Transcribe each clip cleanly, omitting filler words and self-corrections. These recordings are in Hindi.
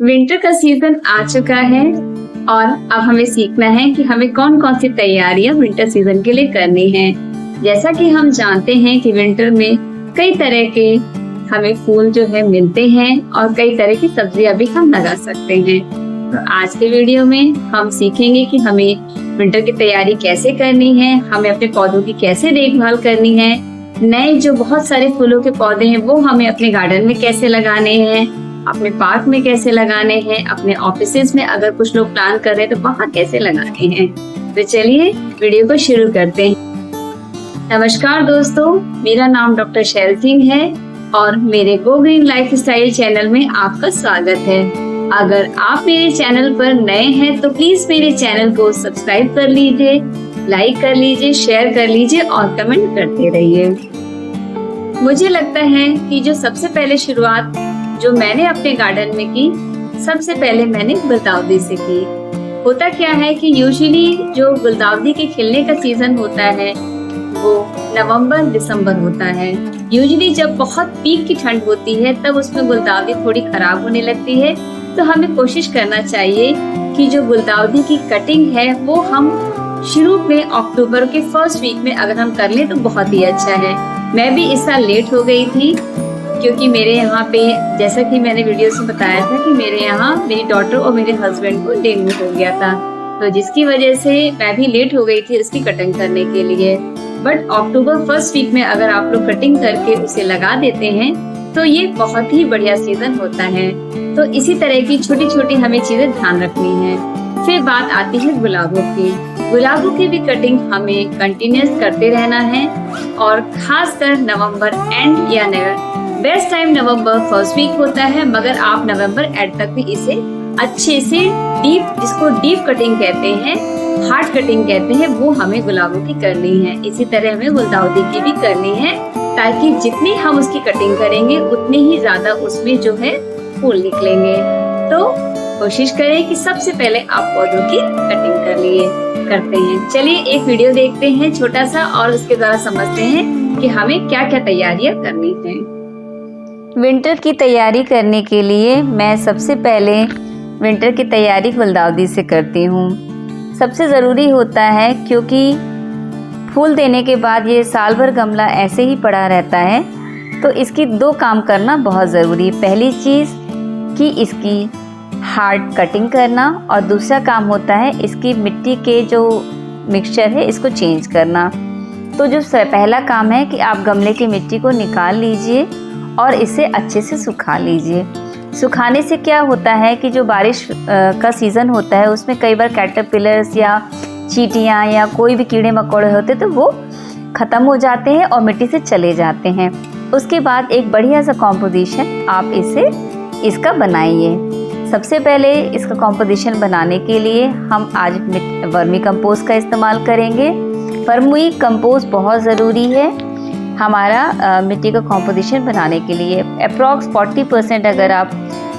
विंटर का सीजन आ चुका है और अब हमें सीखना है कि हमें कौन कौन सी तैयारियां विंटर सीजन के लिए करनी है। जैसा कि हम जानते हैं कि विंटर में कई तरह के हमें फूल जो है मिलते हैं और कई तरह की सब्जियां भी हम लगा सकते हैं। तो आज के वीडियो में हम सीखेंगे कि हमें विंटर की तैयारी कैसे करनी है, हमें अपने पौधों की कैसे देखभाल करनी है, नए जो बहुत सारे फूलों के पौधे हैं वो हमें अपने गार्डन में कैसे लगाने हैं, अपने पार्क में कैसे लगाने हैं, अपने ऑफिसेज में अगर कुछ लोग प्लान कर रहे हैं तो वहाँ कैसे लगाने हैं। तो चलिए वीडियो को शुरू करते हैं। नमस्कार दोस्तों, मेरा नाम डॉक्टर शैल सिंह है और मेरे go green life style channel में आपका स्वागत है। अगर आप मेरे चैनल पर नए हैं तो प्लीज मेरे चैनल को सब्सक्राइब कर लीजिए, लाइक कर लीजिए, शेयर कर लीजिए और कमेंट करते रहिए। मुझे लगता है कि जो सबसे पहले शुरुआत जो मैंने अपने गार्डन में की, सबसे पहले मैंने गुलदाउदी से की। होता क्या है कि यूजुअली जो गुलदाउदी के खिलने का सीजन होता है वो नवंबर दिसंबर होता है। यूजुअली जब बहुत पीक की ठंड होती है तब उसमें गुलदाउदी थोड़ी खराब होने लगती है, तो हमें कोशिश करना चाहिए कि जो गुलदाउदी की कटिंग है वो हम शुरू में अक्टूबर के फर्स्ट वीक में अगर हम कर लें तो बहुत ही अच्छा है। मैं भी इस साल लेट हो गई थी क्योंकि मेरे यहाँ पे, जैसा कि मैंने वीडियो में बताया था कि मेरे यहाँ मेरी डॉटर और मेरे हस्बैंड को डेंगू हो गया था, तो जिसकी वजह से मैं भी लेट हो गई थी उसकी कटिंग करने के लिए। बट अक्टूबर फर्स्ट वीक में अगर आप लोग कटिंग करके उसे लगा देते हैं तो ये बहुत ही बढ़िया सीजन होता है। तो इसी तरह की छोटी छोटी हमें चीजें ध्यान रखनी है। फिर बात आती है गुलाबों की। गुलाबों की भी कटिंग हमें कंटिन्यूस करते रहना है और खासकर नवंबर एंड या बेस्ट टाइम नवंबर फर्स्ट वीक होता है, मगर आप नवंबर एंड तक भी इसे अच्छे से डीप, जिसको डीप कटिंग कहते हैं, हार्ड कटिंग कहते हैं, वो हमें गुलाबों की करनी है। इसी तरह हमें गुलदाउदी की भी करनी है ताकि जितनी हम उसकी कटिंग करेंगे उतने ही ज्यादा उसमें जो है फूल निकलेंगे। तो कोशिश करें कि सबसे पहले आप पौधों की कटिंग करते हैं। चलिए एक वीडियो देखते हैं छोटा सा और उसके द्वारा समझते हैं कि हमें क्या क्या तैयारियां करनी है। विंटर की तैयारी करने के लिए मैं सबसे पहले विंटर की तैयारी गुलदाउदी से करती हूँ। सबसे ज़रूरी होता है क्योंकि फूल देने के बाद ये साल भर गमला ऐसे ही पड़ा रहता है, तो इसकी दो काम करना बहुत ज़रूरी है। पहली चीज़ कि इसकी हार्ड कटिंग करना और दूसरा काम होता है इसकी मिट्टी के जो मिक्सचर है इसको चेंज करना। तो जो पहला काम है कि आप गमले की मिट्टी को निकाल लीजिए और इसे अच्छे से सुखा लीजिए। सुखाने से क्या होता है कि जो बारिश का सीज़न होता है उसमें कई बार कैटरपिलर्स या चींटियाँ या कोई भी कीड़े मकोड़े होते तो वो ख़त्म हो जाते हैं और मिट्टी से चले जाते हैं। उसके बाद एक बढ़िया सा कॉम्पोजिशन आप इसका बनाइए। सबसे पहले इसका कॉम्पोजिशन बनाने के लिए हम आज वर्मी कंपोस्ट का इस्तेमाल करेंगे। वर्मी कंपोस्ट बहुत ज़रूरी है हमारा मिट्टी का कॉम्पोजिशन बनाने के लिए। अप्रॉक्स 40% अगर आप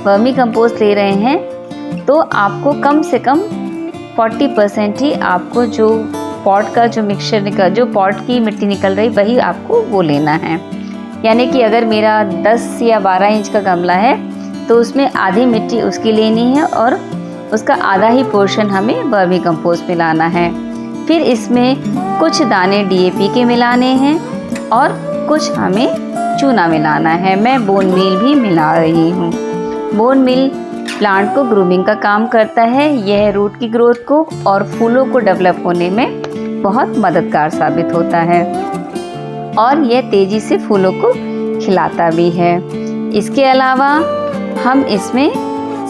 वर्मी कंपोस्ट ले रहे हैं तो आपको कम से कम 40% ही आपको जो पॉट का जो मिक्सचर जो पॉट की मिट्टी निकल रही वही आपको वो लेना है। यानी कि अगर मेरा 10 या 12 इंच का गमला है तो उसमें आधी मिट्टी उसकी लेनी है और उसका आधा ही पोर्शन हमें वर्मी कंपोस्ट मिलाना है। फिर इसमें कुछ दाने DAP के मिलाने हैं और कुछ हमें चूना मिलाना है। मैं बोन मील भी मिला रही हूँ। बोन मील प्लांट को ग्रूमिंग का काम करता है। यह रूट की ग्रोथ को और फूलों को डेवलप होने में बहुत मददगार साबित होता है और यह तेज़ी से फूलों को खिलाता भी है। इसके अलावा हम इसमें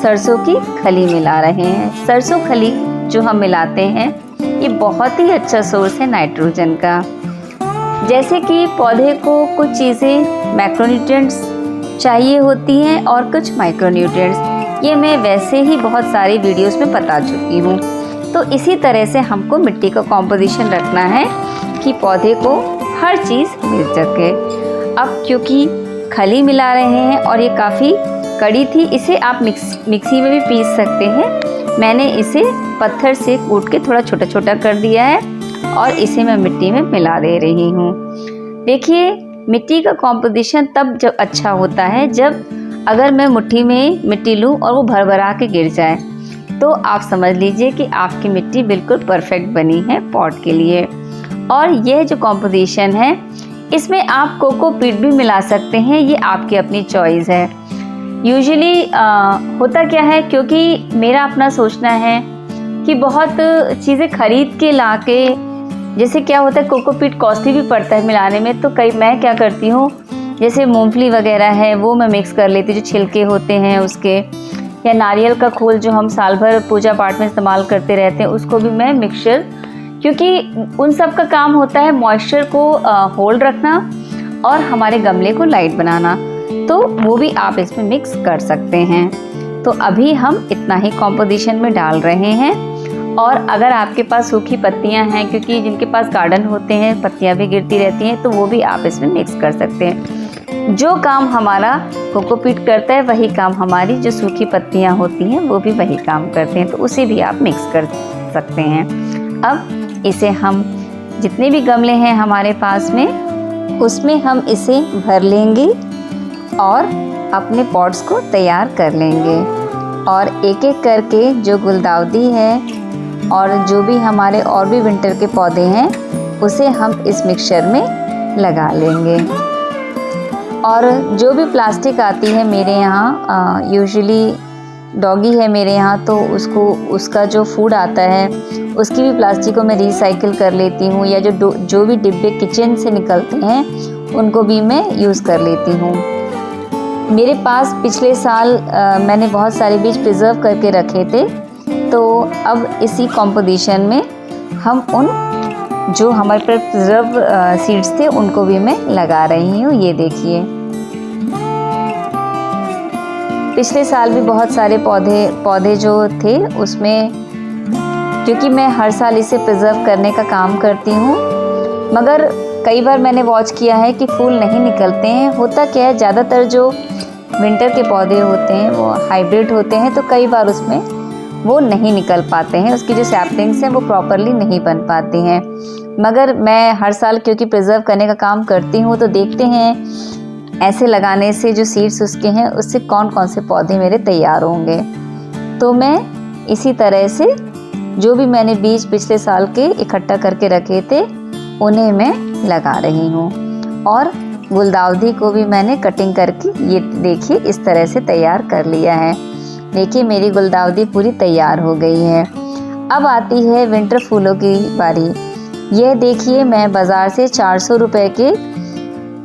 सरसों की खली मिला रहे हैं। सरसों खली जो हम मिलाते हैं ये बहुत ही अच्छा सोर्स है नाइट्रोजन का। जैसे कि पौधे को कुछ चीज़ें मैक्रोन्यूट्रिएंट्स चाहिए होती हैं और कुछ माइक्रोन्यूट्रिएंट्स, ये मैं वैसे ही बहुत सारी वीडियोस में बता चुकी हूँ। तो इसी तरह से हमको मिट्टी का कॉम्पोजिशन रखना है कि पौधे को हर चीज़ मिल सके। अब क्योंकि खली मिला रहे हैं और ये काफ़ी कड़ी थी, इसे आप मिक्सी में भी पीस सकते हैं। मैंने इसे पत्थर से कूट के थोड़ा छोटा छोटा कर दिया है और इसे मैं मिट्टी में मिला दे रही हूँ। देखिए मिट्टी का कॉम्पोजिशन तब जब अच्छा होता है जब अगर मैं मुट्ठी में मिट्टी लूँ और वो भरभरा के गिर जाए तो आप समझ लीजिए कि आपकी मिट्टी बिल्कुल परफेक्ट बनी है पॉट के लिए। और यह जो कॉम्पोजिशन है इसमें आप कोकोपीट भी मिला सकते हैं, ये आपकी अपनी चॉइस है। यूजुअली होता क्या है, क्योंकि मेरा अपना सोचना है कि बहुत चीज़ें खरीद के लाके, जैसे क्या होता है कोकोपीट कॉस्टली भी पड़ता है मिलाने में, तो मैं क्या करती हूँ, जैसे मूंगफली वगैरह है वो मैं मिक्स कर लेती हूँ, जो छिलके होते हैं उसके, या नारियल का खोल जो हम साल भर पूजा पाठ में इस्तेमाल करते रहते हैं उसको भी मैं मिक्सचर, क्योंकि उन सब का काम होता है मॉइस्चर को होल्ड रखना और हमारे गमले को लाइट बनाना, तो वो भी आप इसमें मिक्स कर सकते हैं। तो अभी हम इतना ही कॉम्पोजिशन में डाल रहे हैं। और अगर आपके पास सूखी पत्तियां हैं, क्योंकि जिनके पास गार्डन होते हैं पत्तियां भी गिरती रहती हैं, तो वो भी आप इसमें मिक्स कर सकते हैं। जो काम हमारा कोकोपीट करता है वही काम हमारी जो सूखी पत्तियां होती हैं वो भी वही काम करते हैं, तो उसे भी आप मिक्स कर सकते हैं। अब इसे हम जितने भी गमले हैं हमारे पास में उसमें हम इसे भर लेंगे और अपने पॉट्स को तैयार कर लेंगे। और एक एक करके जो गुलदाउदी है और जो भी हमारे और भी विंटर के पौधे हैं उसे हम इस मिक्सचर में लगा लेंगे। और जो भी प्लास्टिक आती है मेरे यहाँ, यूजुअली डॉगी है मेरे यहाँ, तो उसका जो फूड आता है उसकी भी प्लास्टिक को मैं रिसाइकिल कर लेती हूँ, या जो भी डिब्बे किचन से निकलते हैं उनको भी मैं यूज़ कर लेती हूँ। मेरे पास पिछले साल मैंने बहुत सारे बीज प्रिजर्व करके रखे थे, तो अब इसी कॉम्पोजिशन में हम उन जो हमारे पास प्रिजर्व सीड्स थे उनको भी मैं लगा रही हूँ। ये देखिए, पिछले साल भी बहुत सारे पौधे जो थे उसमें, क्योंकि मैं हर साल इसे प्रिजर्व करने का काम करती हूँ, मगर कई बार मैंने वॉच किया है कि फूल नहीं निकलते हैं। होता क्या है, ज़्यादातर जो विंटर के पौधे होते हैं वो हाइब्रिड होते हैं, तो कई बार उसमें वो नहीं निकल पाते हैं, उसकी जो सैपलिंग्स हैं वो प्रॉपरली नहीं बन पाती हैं। मगर मैं हर साल क्योंकि प्रिजर्व करने का काम करती हूँ, तो देखते हैं ऐसे लगाने से जो सीड्स उसके हैं उससे कौन कौन से पौधे मेरे तैयार होंगे। तो मैं इसी तरह से जो भी मैंने बीज पिछले साल के इकट्ठा करके रखे थे उन्हें मैं लगा रही हूँ। और गुलदाउदी को भी मैंने कटिंग करके ये देखिए इस तरह से तैयार कर लिया है। देखिए मेरी गुलदाउदी पूरी तैयार हो गई है। अब आती है विंटर फूलों की बारी। यह देखिए मैं बाज़ार से 400 रुपये के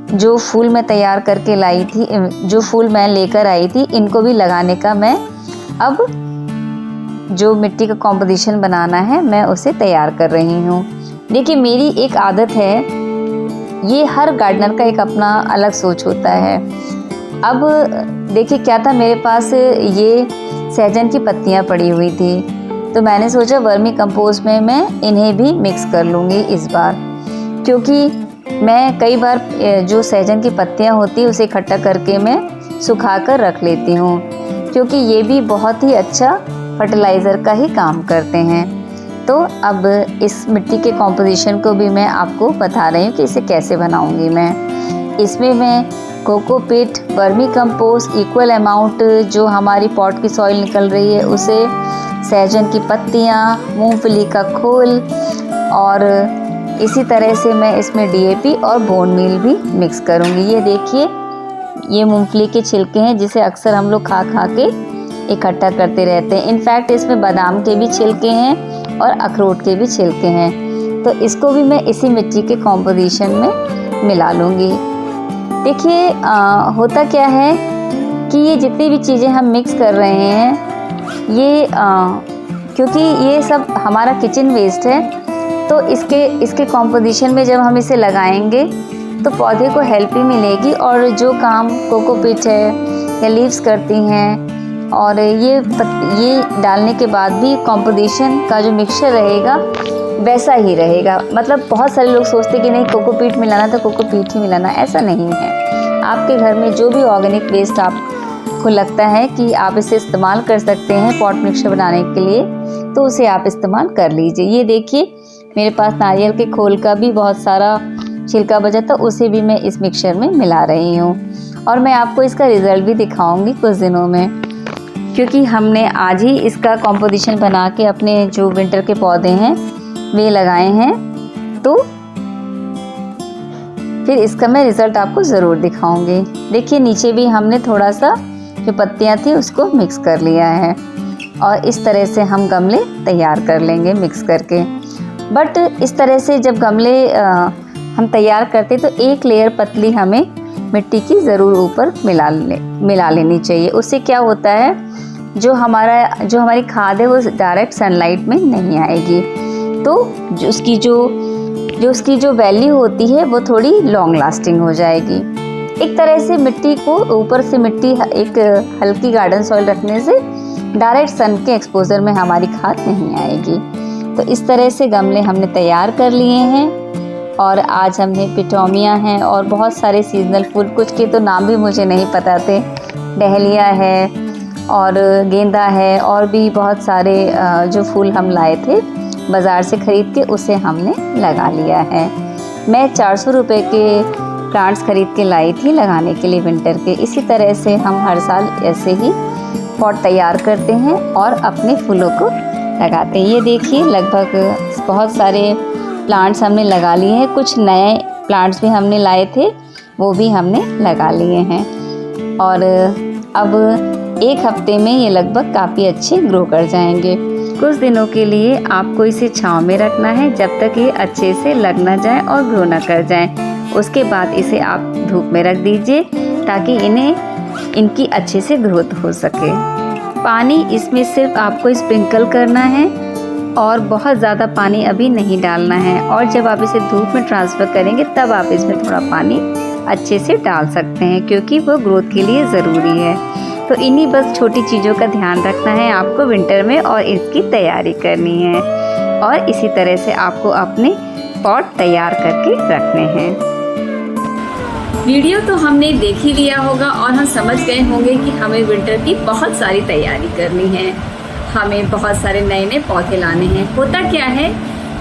जो फूल मैं तैयार करके लाई थी, जो फूल मैं लेकर आई थी, इनको भी लगाने का मैं अब जो मिट्टी का कॉम्पोजिशन बनाना है मैं उसे तैयार कर रही हूँ। देखिए मेरी एक आदत है, ये हर गार्डनर का एक अपना अलग सोच होता है। अब देखिए क्या था, मेरे पास ये सहजन की पत्तियाँ पड़ी हुई थी, तो मैंने सोचा वर्मी कंपोस्ट में मैं इन्हें भी मिक्स कर लूँगी इस बार, क्योंकि मैं कई बार जो सहजन की पत्तियाँ होती है उसे इकट्ठा करके मैं सुखा कर रख लेती हूँ, क्योंकि ये भी बहुत ही अच्छा फर्टिलाइज़र का ही काम करते हैं। तो अब इस मिट्टी के कॉम्पोजिशन को भी मैं आपको बता रही हूँ कि इसे कैसे बनाऊँगी मैं। इसमें मैं cocopeat, vermi compost, equal amount जो हमारी पॉट की सॉइल निकल रही है उसे, सहजन की पत्तियाँ, मूंगफली का खोल, और इसी तरह से मैं इसमें डीएपी और बोन मील भी मिक्स करूँगी। ये देखिए ये मूंगफली के छिलके हैं जिसे अक्सर हम लोग खा के इकट्ठा करते रहते हैं। इनफैक्ट इसमें बादाम के भी छिलके हैं और अखरोट के भी छिलके हैं, तो इसको भी मैं इसी मिट्टी के कॉम्पोजिशन में मिला लूँगी। देखिए होता क्या है कि ये जितनी भी चीज़ें हम मिक्स कर रहे हैं ये क्योंकि ये सब हमारा किचन वेस्ट है, तो इसके कॉम्पोजिशन में जब हम इसे लगाएंगे तो पौधे को हेल्प भी मिलेगी, और जो काम कोकोपीट है या लीव्स करती हैं और ये डालने के बाद भी कॉम्पोजिशन का जो मिक्सचर रहेगा वैसा ही रहेगा। मतलब बहुत सारे लोग सोचते हैं कि नहीं कोकोपीट मिलाना तो कोकोपीट ही मिलाना, ऐसा नहीं है। आपके घर में जो भी ऑर्गेनिक वेस्ट आपको लगता है कि आप इसे इस्तेमाल कर सकते हैं पॉट मिक्सचर बनाने के लिए, तो उसे आप इस्तेमाल कर लीजिए। ये देखिए मेरे पास नारियल के खोल का भी बहुत सारा छिलका बचा था, उसे भी मैं इस मिक्सचर में मिला रही हूँ। और मैं आपको इसका रिज़ल्ट भी दिखाऊंगी कुछ दिनों में, क्योंकि हमने आज ही इसका कॉम्पोजिशन बना के अपने जो विंटर के पौधे हैं वे लगाए हैं, तो फिर इसका मैं रिज़ल्ट आपको ज़रूर दिखाऊंगी। देखिए नीचे भी हमने थोड़ा सा जो पत्तियां थी उसको मिक्स कर लिया है और इस तरह से हम गमले तैयार कर लेंगे मिक्स करके। बट इस तरह से जब गमले हम तैयार करते तो एक लेयर पतली हमें मिट्टी की ज़रूर ऊपर मिला लेनी चाहिए। उससे क्या होता है, जो हमारी खाद है वो डायरेक्ट सनलाइट में नहीं आएगी, तो उसकी जो वैल्यू होती है वो थोड़ी लॉन्ग लास्टिंग हो जाएगी। एक तरह से मिट्टी को ऊपर से मिट्टी एक हल्की गार्डन सॉइल रखने से डायरेक्ट सन के एक्सपोजर में हमारी खाद नहीं आएगी। तो इस तरह से गमले हमने तैयार कर लिए हैं और आज हमने पिटोमिया हैं और बहुत सारे सीजनल फूल, कुछ के तो नाम भी मुझे नहीं पता थे, डहलिया है और गेंदा है और भी बहुत सारे जो फूल हम लाए थे बाज़ार से ख़रीद के, उसे हमने लगा लिया है। मैं 400 रुपये के प्लांट्स ख़रीद के लाई थी लगाने के लिए विंटर के। इसी तरह से हम हर साल ऐसे ही पॉट तैयार करते हैं और अपने फूलों को लगाते हैं। ये देखिए लगभग बहुत सारे प्लांट्स हमने लगा लिए हैं, कुछ नए प्लांट्स भी हमने लाए थे वो भी हमने लगा लिए हैं और अब एक हफ्ते में ये लगभग काफ़ी अच्छे ग्रो कर जाएंगे। कुछ दिनों के लिए आपको इसे छांव में रखना है जब तक ये अच्छे से लग ना जाए और ग्रो ना कर जाए। उसके बाद इसे आप धूप में रख दीजिए ताकि इनकी अच्छे से ग्रोथ हो सके। पानी इसमें सिर्फ आपको स्प्रिंकल करना है और बहुत ज़्यादा पानी अभी नहीं डालना है, और जब आप इसे धूप में ट्रांसफ़र करेंगे तब आप इसमें थोड़ा पानी अच्छे से डाल सकते हैं, क्योंकि वो ग्रोथ के लिए ज़रूरी है। तो इन्हीं बस छोटी चीज़ों का ध्यान रखना है आपको विंटर में और इसकी तैयारी करनी है, और इसी तरह से आपको अपने पॉट तैयार करके रखने हैं। वीडियो तो हमने देख ही लिया होगा और हम समझ गए होंगे कि हमें विंटर की बहुत सारी तैयारी करनी है, हमें बहुत सारे नए नए पौधे लाने हैं। होता क्या है,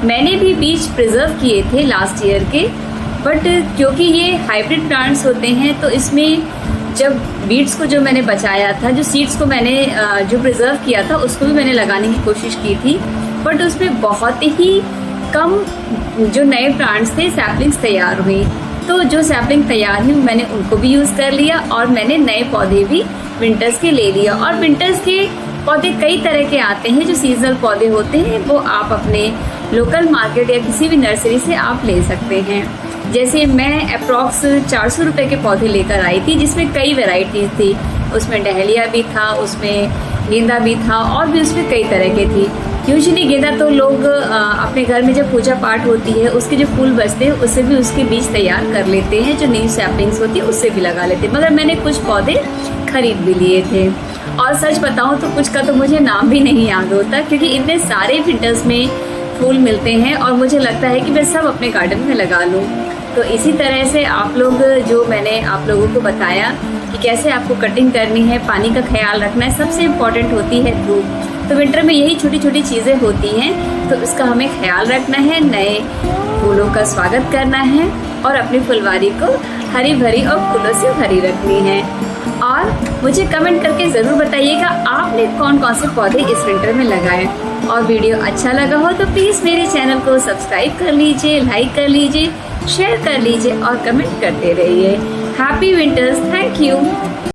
मैंने भी बीज प्रिजर्व किए थे लास्ट ईयर के, बट क्योंकि ये हाइब्रिड प्लांट्स होते हैं तो इसमें जब बीड्स को जो मैंने बचाया था, जो सीड्स को मैंने जो प्रिजर्व किया था उसको भी मैंने लगाने की कोशिश की थी, बट उसमें बहुत ही कम जो नए प्लांट्स थे सैपलिंग्स तैयार हुई। तो जो सैपलिंग तैयार हुई मैंने उनको भी यूज़ कर लिया और मैंने नए पौधे भी विंटर्स के ले लिया। और विंटर्स के पौधे कई तरह के आते हैं, जो सीजनल पौधे होते हैं वो आप अपने लोकल मार्केट या किसी भी नर्सरी से आप ले सकते हैं। जैसे मैं अप्रॉक्स 400 रुपये के पौधे लेकर आई थी जिसमें कई वेराइटीज़ थी, उसमें डहलिया भी था, उसमें गेंदा भी था और भी उसमें कई तरह के थी। यूजुअली गेंदा तो लोग अपने घर में जब पूजा पाठ होती है उसके जो फूल बचते हैं उससे भी उसके बीज तैयार कर लेते हैं, जो न्यू सैपलिंग्स होती है उससे भी लगा लेते हैं। मगर मैंने कुछ पौधे खरीद भी लिए थे और सच बताऊं तो कुछ का तो मुझे नाम भी नहीं याद होता, क्योंकि इतने सारे विंटर्स में फूल मिलते हैं और मुझे लगता है कि मैं सब अपने गार्डन में लगा लूँ। तो इसी तरह से आप लोग जो मैंने आप लोगों को बताया कि कैसे आपको कटिंग करनी है, पानी का ख्याल रखना है, सबसे इम्पॉर्टेंट होती है धूप। तो विंटर में यही छोटी छोटी चीज़ें होती हैं, तो इसका हमें ख्याल रखना है, नए फूलों का स्वागत करना है और अपनी फुलवारी को हरी भरी और फूलों से भरी रखनी है। और मुझे कमेंट करके ज़रूर बताइएगा आपने कौन कौन से पौधे इस विंटर में लगाए। और वीडियो अच्छा लगा हो तो प्लीज़ मेरे चैनल को सब्सक्राइब कर लीजिए, लाइक कर लीजिए, शेयर कर लीजिए और कमेंट करते रहिए। Happy winters, thank you.